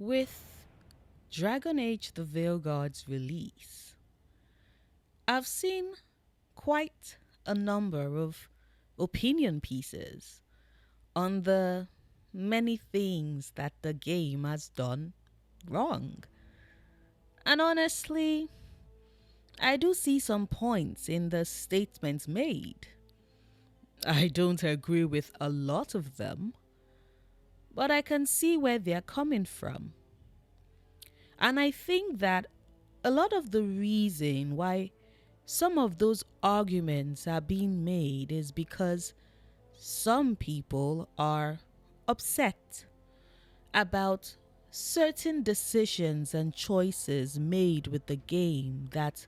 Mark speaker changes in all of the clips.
Speaker 1: With Dragon Age the Veilguard's release, I've seen quite a number of opinion pieces on the many things that the game has done wrong. And honestly, I do see some points in the statements made. I don't agree with a lot of them, but I can see where they're coming from. And I think that a lot of the reason why some of those arguments are being made is because some people are upset about certain decisions and choices made with the game that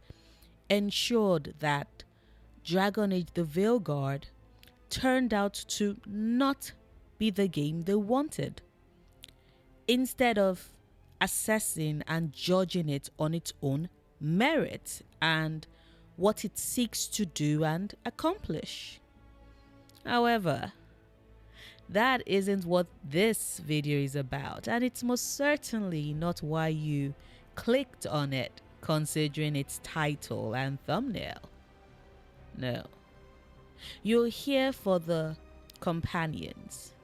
Speaker 1: ensured that Dragon Age the Veilguard turned out to not be the game they wanted. Instead of assessing and judging it on its own merit and what it seeks to do and accomplish. However, that isn't what this video is about, and it's most certainly not why you clicked on it, considering its title and thumbnail. No. You're here for the companions,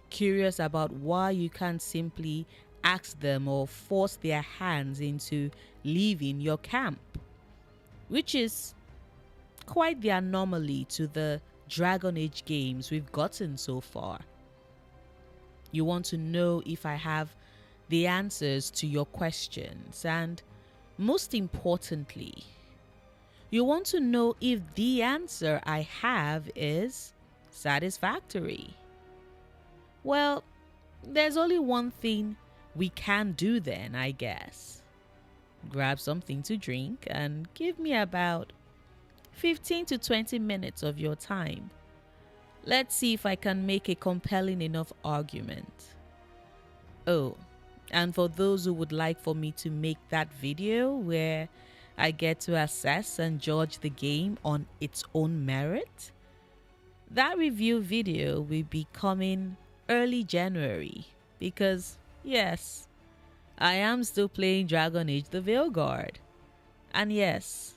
Speaker 1: curious about why you can't simply ask them or force their hands into leaving your camp, which is quite the anomaly to the Dragon Age games we've gotten so far. You want to know if I have the answers to your questions, and most importantly, you want to know if the answer I have is satisfactory. Well, there's only one thing we can do then, I guess. Grab something to drink and give me about 15 to 20 minutes of your time. Let's see if I can make a compelling enough argument. Oh, and for those who would like for me to make that video where I get to assess and judge the game on its own merit, that review video will be coming early January because, yes, I am still playing Dragon Age the Veilguard. And yes,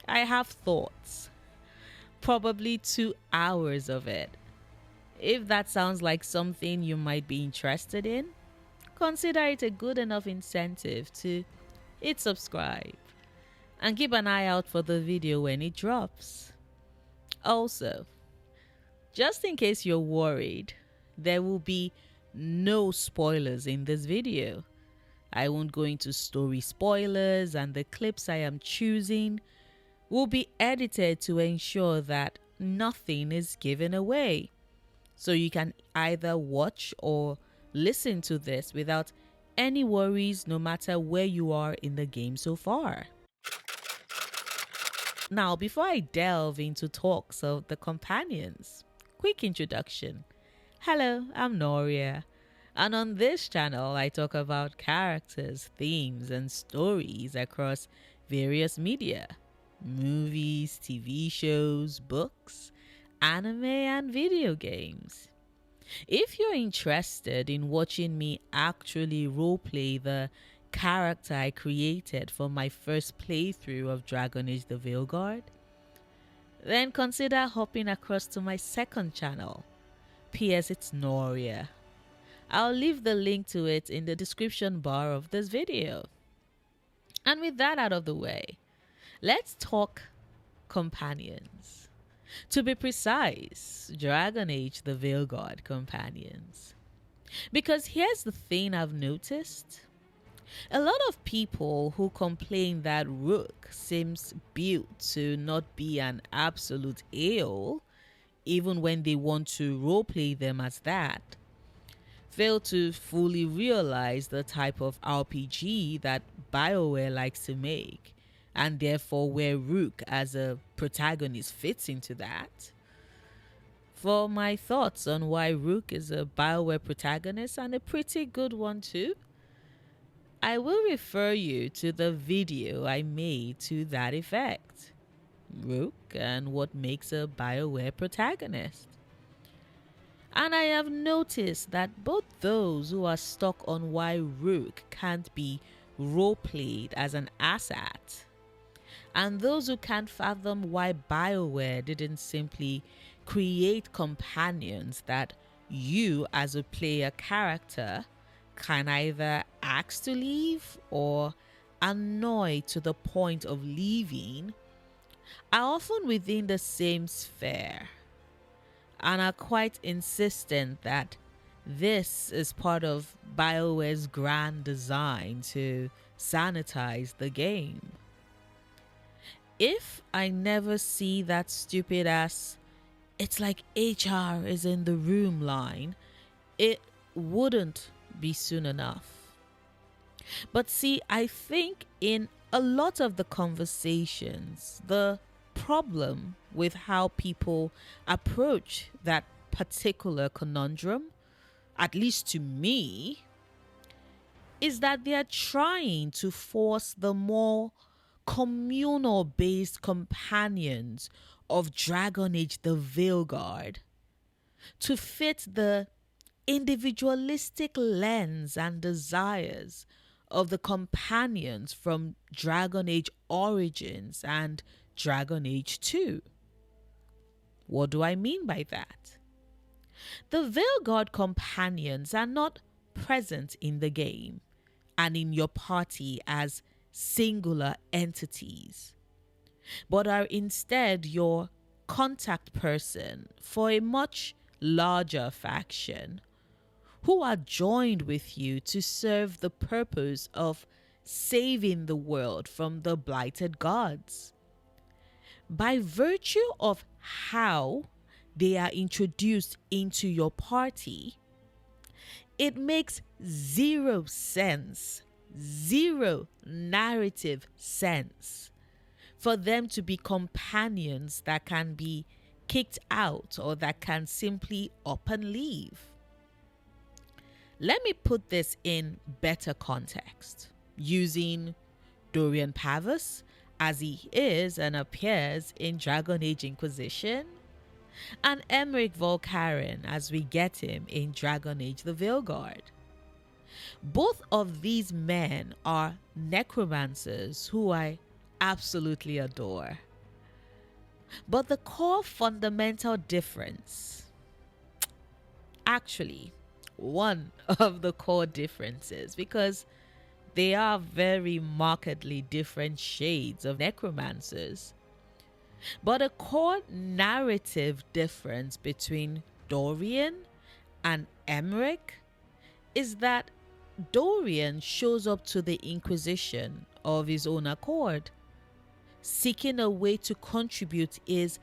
Speaker 1: I have thoughts. Probably 2 hours of it. If that sounds like something you might be interested in, consider it a good enough incentive to hit subscribe and keep an eye out for the video when it drops. Also, just in case you're worried, there will be no spoilers in this video. I won't go into story spoilers, and the clips I am choosing will be edited to ensure that nothing is given away. So you can either watch or listen to this without any worries, no matter where you are in the game so far. Now, before I delve into talks of the companions, quick introduction. Hello, I'm Noria, and on this channel I talk about characters, themes, and stories across various media. Movies, TV shows, books, anime, and video games. If you're interested in watching me actually roleplay the character I created for my first playthrough of Dragon Age the Veilguard, then consider hopping across to my second channel. P.S. It's Noria. I'll leave the link to it in the description bar of this video. And with that out of the way, let's talk companions. To be precise, Dragon Age the Veilguard companions. Because here's the thing I've noticed. A lot of people who complain that Rook seems built to not be an absolute a-hole, even when they want to roleplay them as that, fail to fully realize the type of RPG that BioWare likes to make, and therefore where Rook as a protagonist fits into that. For my thoughts on why Rook is a BioWare protagonist, and a pretty good one too, I will refer you to the video I made to that effect. Rook and what makes a BioWare protagonist. And I have noticed that both those who are stuck on why Rook can't be role played as an asset, and those who can't fathom why BioWare didn't simply create companions that you, as a player character, can either ask to leave or annoy to the point of leaving, are often within the same sphere and are quite insistent that this is part of BioWare's grand design to sanitize the game. If I never see that stupid ass, it's like HR is in the room line, it wouldn't be soon enough. But see, I think in a lot of the conversations, the problem with how people approach that particular conundrum, at least to me, is that they are trying to force the more communal based companions of Dragon Age the Veilguard to fit the individualistic lens and desires of the companions from Dragon Age Origins and Dragon Age 2. What do I mean by that? The Veilguard companions are not present in the game and in your party as singular entities, but are instead your contact person for a much larger faction who are joined with you to serve the purpose of saving the world from the blighted gods. By virtue of how they are introduced into your party, it makes zero sense, zero narrative sense for them to be companions that can be kicked out or that can simply up and leave. Let me put this in better context, using Dorian Pavus as he is and appears in Dragon Age Inquisition, and Emmerich Volkaren as we get him in Dragon Age the Veilguard. Both of these men are necromancers who I absolutely adore. But the core fundamental difference, actually, one of the core differences, because they are very markedly different shades of necromancers, but a core narrative difference between Dorian and Emmerich is that Dorian shows up to the Inquisition of his own accord, seeking a way to contribute his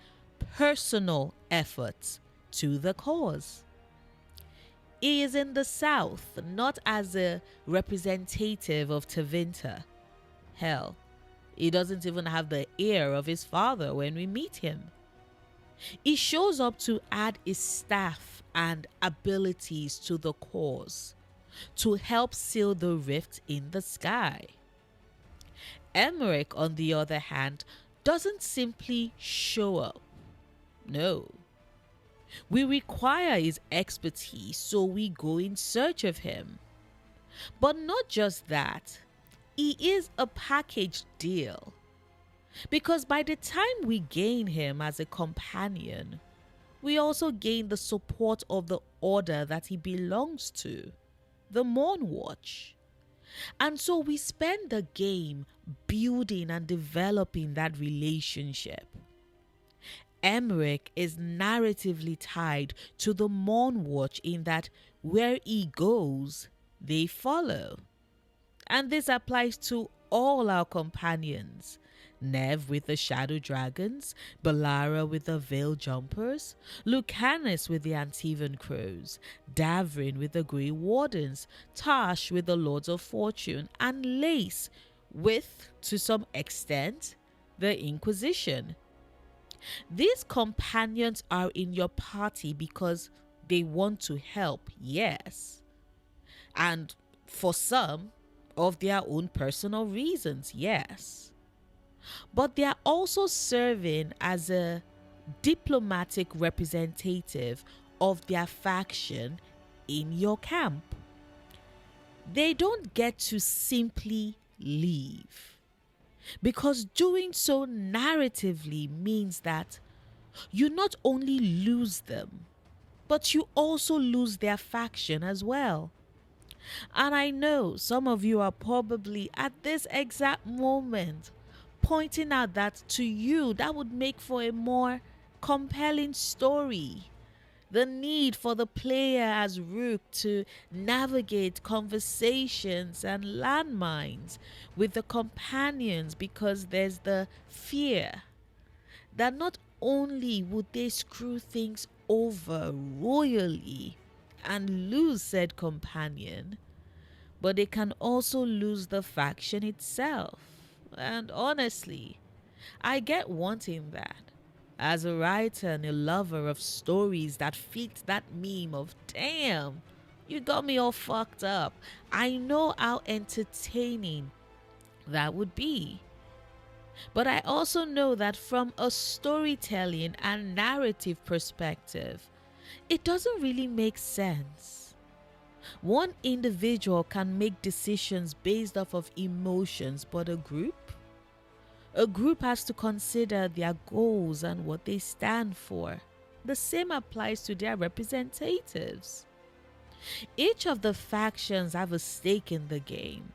Speaker 1: personal efforts to the cause. He is in the South, not as a representative of Tevinter. Hell, he doesn't even have the ear of his father when we meet him. He shows up to add his staff and abilities to the cause, to help seal the rift in the sky. Emmerich, on the other hand, doesn't simply show up. No. We require his expertise, so we go in search of him. But not just that, he is a package deal. Because by the time we gain him as a companion, we also gain the support of the order that he belongs to, the Mournwatch. And so we spend the game building and developing that relationship. Emmerich is narratively tied to the Mournwatch in that where he goes, they follow. And this applies to all our companions. Nev with the Shadow Dragons, Balara with the Veil Jumpers, Lucanus with the Antivan Crows, Davrin with the Grey Wardens, Tash with the Lords of Fortune, and Lace with, to some extent, the Inquisition. These companions are in your party because they want to help, yes. And for some, of their own personal reasons, yes. But they are also serving as a diplomatic representative of their faction in your camp. They don't get to simply leave, because doing so narratively means that you not only lose them, but you also lose their faction as well. And I know some of you are probably at this exact moment pointing out that to you that would make for a more compelling story. The need for the player as Rook to navigate conversations and landmines with the companions, because there's the fear that not only would they screw things over royally and lose said companion, but they can also lose the faction itself. And honestly, I get wanting that. As a writer and a lover of stories that fit that meme of damn, you got me all fucked up, I know how entertaining that would be. But I also know that from a storytelling and narrative perspective, it doesn't really make sense. One individual can make decisions based off of emotions, but a group has to consider their goals and what they stand for. The same applies to their representatives. Each of the factions have a stake in the game.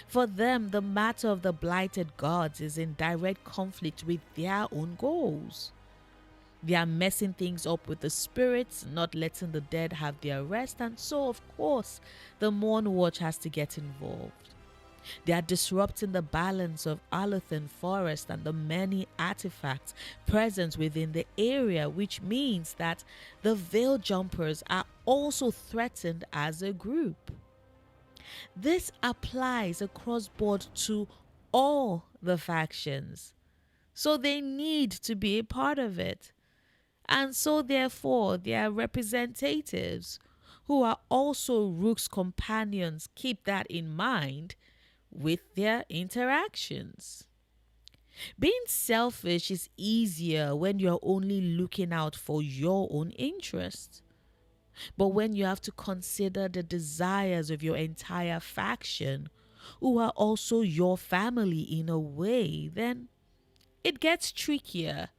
Speaker 1: For them, the matter of the blighted gods is in direct conflict with their own goals. They are messing things up with the spirits, not letting the dead have their rest, and so, of course, the Mourn Watch has to get involved. They are disrupting the balance of Alathan Forest and the many artifacts present within the area, which means that the Veil Jumpers are also threatened as a group. This applies across board to all the factions, so they need to be a part of it. And so therefore their representatives, who are also Rook's companions, keep that in mind with their interactions. Being selfish is easier when you're only looking out for your own interests. But when you have to consider the desires of your entire faction, who are also your family in a way, then it gets trickier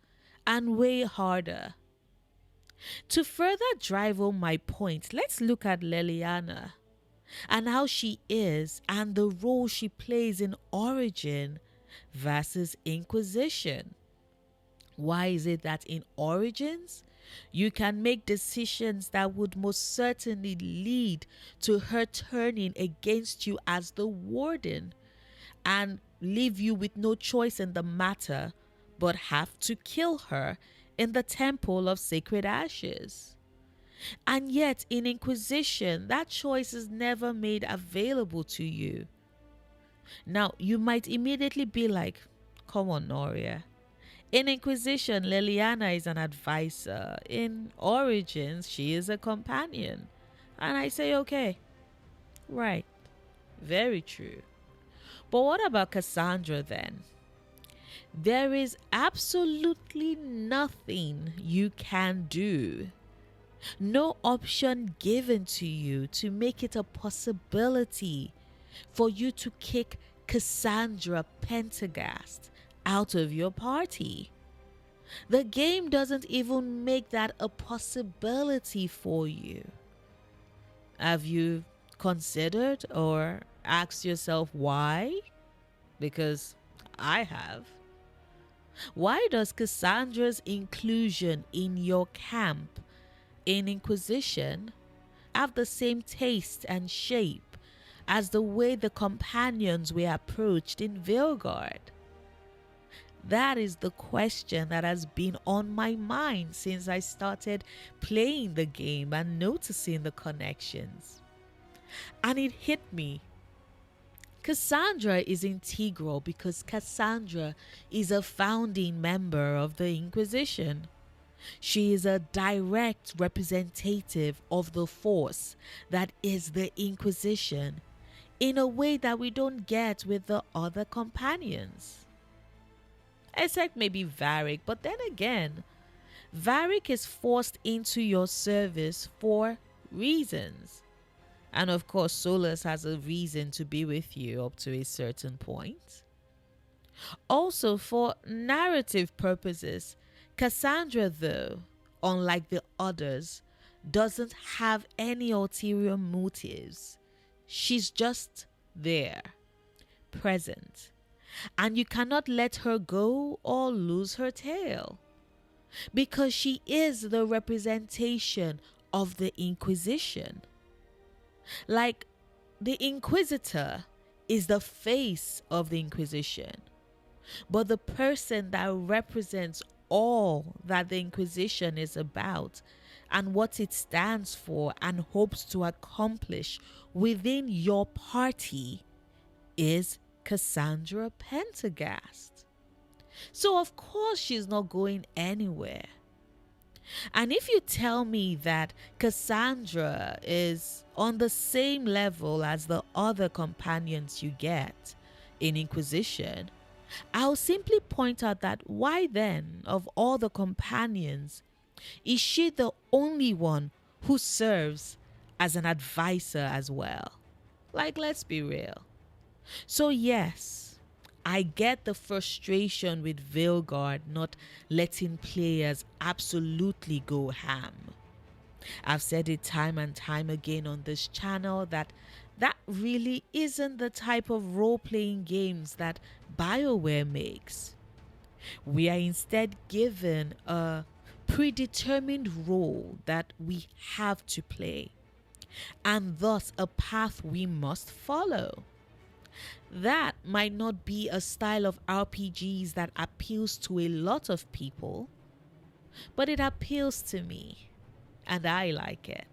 Speaker 1: and way harder. To further drive home my point, let's look at Leliana and how she is and the role she plays in Origin versus Inquisition. Why is it that in Origins, you can make decisions that would most certainly lead to her turning against you as the warden and leave you with no choice in the matter but have to kill her in the Temple of Sacred Ashes? And yet in Inquisition, that choice is never made available to you. Now, you might immediately be like, come on, Noria. In Inquisition, Liliana is an advisor. In Origins, she is a companion. And I say, okay, right, very true. But what about Cassandra then? There is absolutely nothing you can do. No option given to you to make it a possibility for you to kick Cassandra Pentagast out of your party. The game doesn't even make that a possibility for you. Have you considered or asked yourself why? Because I have. Why does Cassandra's inclusion in your camp in Inquisition have the same taste and shape as the way the companions were approached in Veilguard? That is the question that has been on my mind since I started playing the game and noticing the connections. And it hit me. Cassandra is integral because Cassandra is a founding member of the Inquisition. She is a direct representative of the force that is the Inquisition in a way that we don't get with the other companions. Except maybe Varric, but then again, Varric is forced into your service for reasons. And of course, Solus has a reason to be with you up to a certain point. Also, for narrative purposes, Cassandra, though, unlike the others, doesn't have any ulterior motives. She's just there, present. And you cannot let her go or lose her tail. Because she is the representation of the Inquisition. Like, the Inquisitor is the face of the Inquisition. But the person that represents all that the Inquisition is about and what it stands for and hopes to accomplish within your party is Cassandra Pendergast. So of course she's not going anywhere. And if you tell me that Cassandra is on the same level as the other companions you get in Inquisition, I'll simply point out that why then, of all the companions, is she the only one who serves as an advisor as well? Like, let's be real. So yes, I get the frustration with Veilguard not letting players absolutely go ham. I've said it time and time again on this channel that really isn't the type of role-playing games that BioWare makes. We are instead given a predetermined role that we have to play, and thus a path we must follow. That might not be a style of RPGs that appeals to a lot of people, but it appeals to me, and I like it.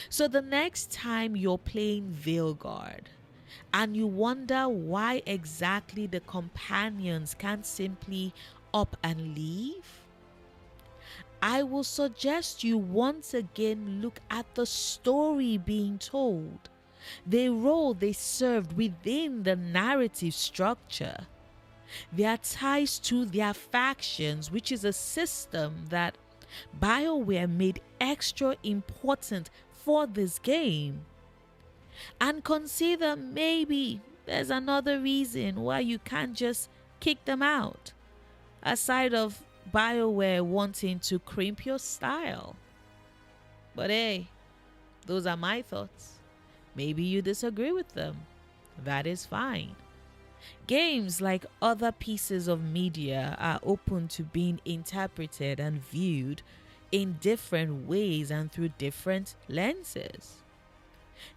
Speaker 1: So the next time you're playing Veilguard and you wonder why exactly the companions can't simply up and leave, I will suggest you once again look at the story being told, the role they served within the narrative structure, their ties to their factions, which is a system that BioWare made extra important for this game, and consider maybe there's another reason why you can't just kick them out, aside of BioWare wanting to crimp your style. But hey, those are my thoughts. Maybe you disagree with them. That is fine. Games, like other pieces of media, are open to being interpreted and viewed in different ways and through different lenses.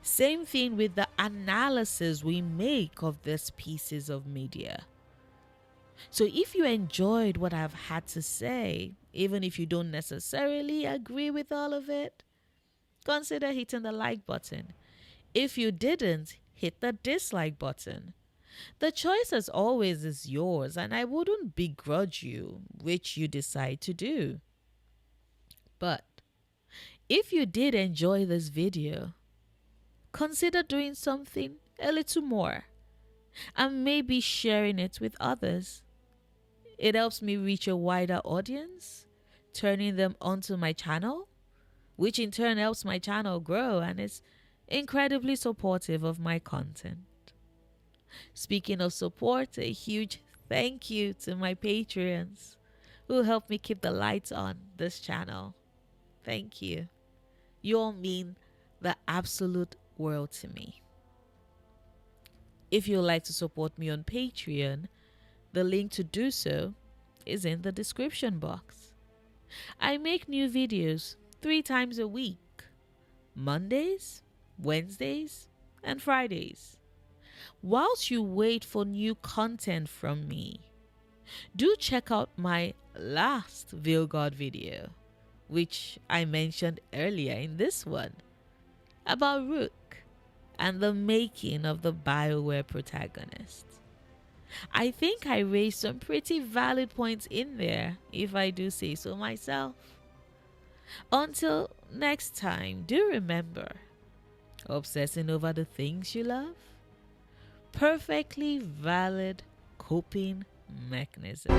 Speaker 1: Same thing with the analysis we make of these pieces of media. So if you enjoyed what I've had to say, even if you don't necessarily agree with all of it, consider hitting the like button. If you didn't, hit the dislike button. The choice as always is yours, and I wouldn't begrudge you which you decide to do. But if you did enjoy this video, consider doing something a little more and maybe sharing it with others. It helps me reach a wider audience, turning them onto my channel, which in turn helps my channel grow and is incredibly supportive of my content. Speaking of support, a huge thank you to my Patreons who help me keep the lights on this channel. Thank you. You all mean the absolute world to me. If you would like to support me on Patreon, the link to do so is in the description box. I make new videos 3 times a week, Mondays, Wednesdays, and Fridays. Whilst you wait for new content from me, do check out my last Veilguard video, which I mentioned earlier in this one, about Rook and the making of the BioWare protagonist. I think I raised some pretty valid points in there, if I do say so myself. Until next time, do remember, obsessing over the things you love? Perfectly valid coping mechanism.